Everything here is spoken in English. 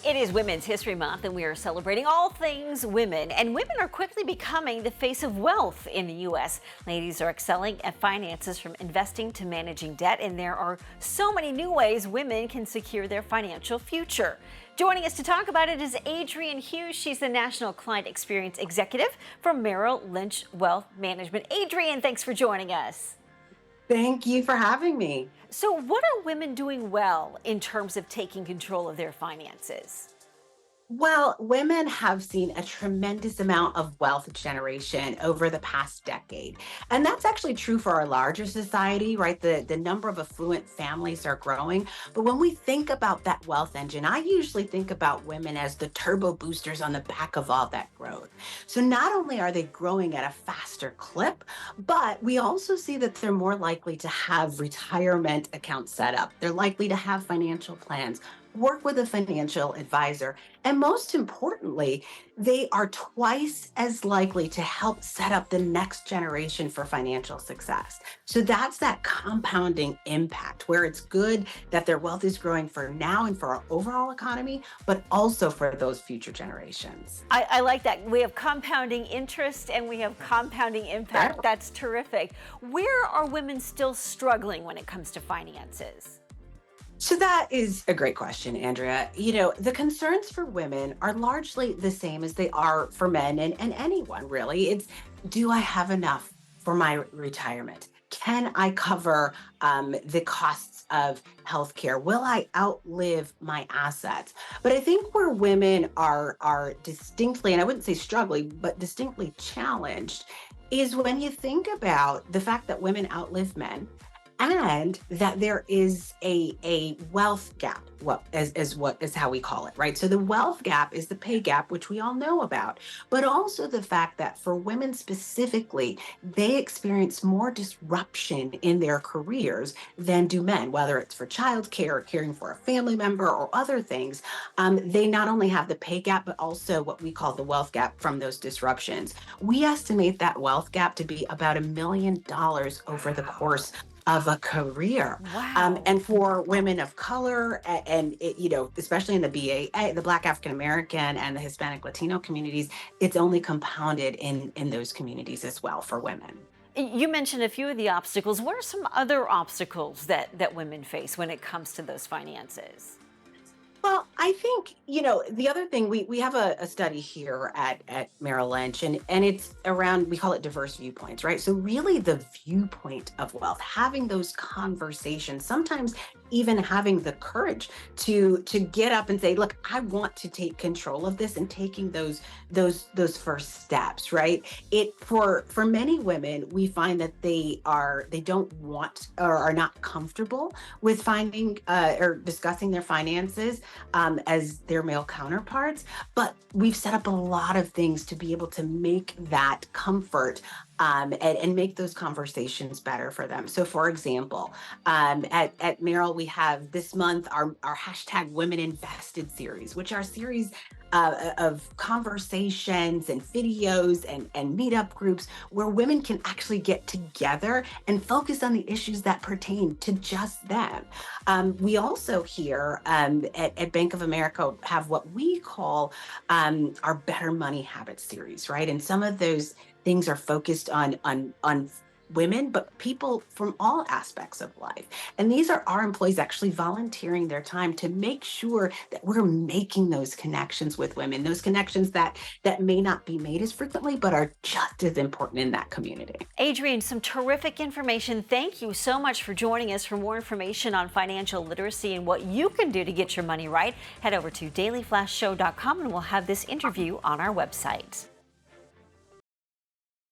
It is Women's History Month, and we are celebrating all things women. And women are quickly becoming the face of wealth in the U.S. Ladies are excelling at finances, from investing to managing debt, and there are so many new ways women can secure their financial future. Joining us to talk about it is Adrienne Hughes. She's the National Client Experience Executive for Merrill Lynch Wealth Management. Adrienne, thanks for joining us. Thank you for having me. So, what are women doing well in terms of taking control of their finances? Well, women have seen a tremendous amount of wealth generation over the past decade. And that's actually true for our larger society, right? The number of affluent families are growing. But when we think about that wealth engine, I usually think about women as the turbo boosters on the back of all that growth. So not only are they growing at a faster clip, but we also see that they're more likely to have retirement accounts set up. They're likely to have financial plans, work with a financial advisor, and most importantly, they are twice as likely to help set up the next generation for financial success. So that's that compounding impact where it's good that their wealth is growing for now and for our overall economy, but also for those future generations. I like that. We have compounding interest and we have compounding impact. Right. That's terrific. Where are women still struggling when it comes to finances? So that is a great question, Andrea. You know, the concerns for women are largely the same as they are for men and anyone really. It's, do I have enough for my retirement? Can I cover the costs of healthcare? Will I outlive my assets? But I think where women are distinctly, and I wouldn't say struggling, but distinctly challenged, is when you think about the fact that women outlive men and that there is a wealth gap, well, as what is how we call it, right? So the wealth gap is the pay gap, which we all know about, but also the fact that for women specifically, they experience more disruption in their careers than do men, whether it's for childcare or caring for a family member or other things. They not only have the pay gap, but also what we call the wealth gap from those disruptions. We estimate that wealth gap to be about $1 million over the course of a career. Wow. And for women of color, and it, you know, especially in the BA, the Black African American and the Hispanic Latino communities, it's only compounded in those communities as well for women. You mentioned a few of the obstacles. What are some other obstacles that women face when it comes to those finances? Well, I think, you know, the other thing, we have a study here at Merrill Lynch, and it's around, we call it diverse viewpoints, right? So really the viewpoint of wealth, having those conversations, sometimes even having the courage to get up and say, look, I want to take control of this, and taking those first steps, right? It for many women, we find that they don't want or are not comfortable with finding or discussing their finances as their male counterparts. But we've set up a lot of things to be able to make that comfort and make those conversations better for them. So, for example, at Merrill, we have this month our hashtag Women Invested series, which are a series of conversations and videos and meetup groups where women can actually get together and focus on the issues that pertain to just them. We also here at Bank of America have what we call our Better Money Habits series, right? And some of those things are focused on women, but people from all aspects of life. And these are our employees actually volunteering their time to make sure that we're making those connections with women, those connections that may not be made as frequently, but are just as important in that community. Adrienne, some terrific information. Thank you so much for joining us. For more information on financial literacy and what you can do to get your money right, head over to dailyflashshow.com and we'll have this interview on our website.